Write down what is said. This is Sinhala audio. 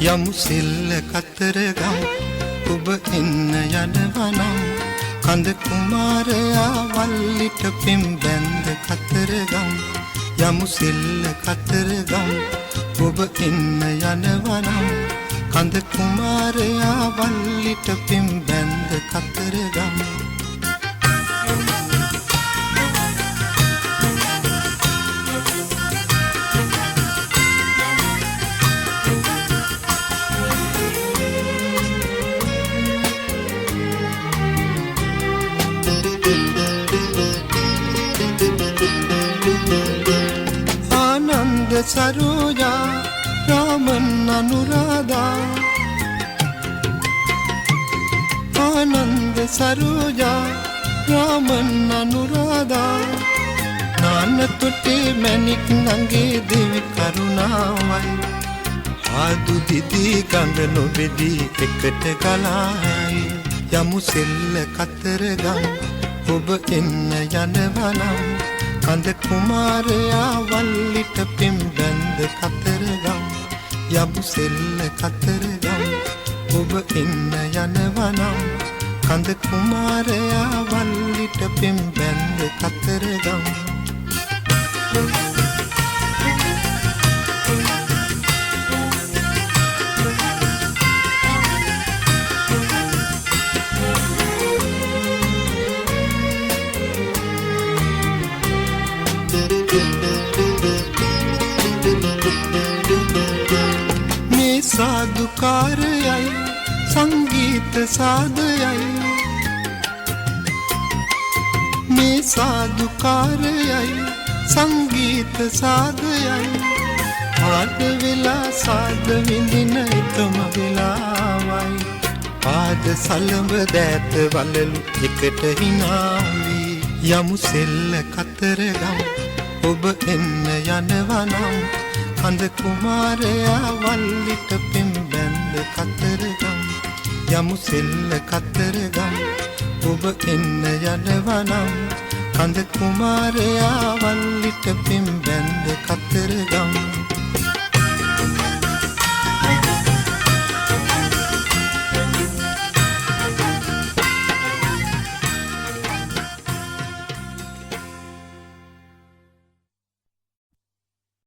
යමු සිල්ල කතරගම් ඔබ එන්න යනවනම් කඳ කුමාරයා වල්ලිට පිම් බැන්ද කතරගම් යමු සිල්ල කතරගම් ඔබ එන්න යනවනම් කඳ කුමාරයා වල්ලිට පිම් බැන්ද කතරගම් सरोजा रामन अनुराधा आनंद सरोजा रामन अनुराधा नान तुटे मैनिक नंगे देवी करुणावයි ආදු දිදි ගඟ නොබෙදී එකට ගලායි යමු සෙල්ල කතරගම් ඔබ එන්න යනවනම් කඳ කුමාරයා වල්ලිට පිම් බැන්ද කතරගම් යමු සෙල්ල කතරගම් ඔබ එන්න යනවනම් කඳ කුමාරයා වල්ලිට පිම් බැන්ද කතරගම් साधुकारयයි संगीत साधयයි මේ साधुकारयයි संगीत साधयයි පාද වෙලා සාද විඳින එකම වෙලාවයි පාද සලඹ දෑත වලලු එකට හිනාවි යමු සෙල්ල කතරගම් ඔබ එන්න යනවනම් කඳ කුමාරයා වල්ලිට පිම් බැන්ද කතරගම් යමු සෙල්ල කතරගම් ඔබ එන්න යනවනම් කඳ කුමාරයා වල්ලිට පිම් බැන්ද කතරගම්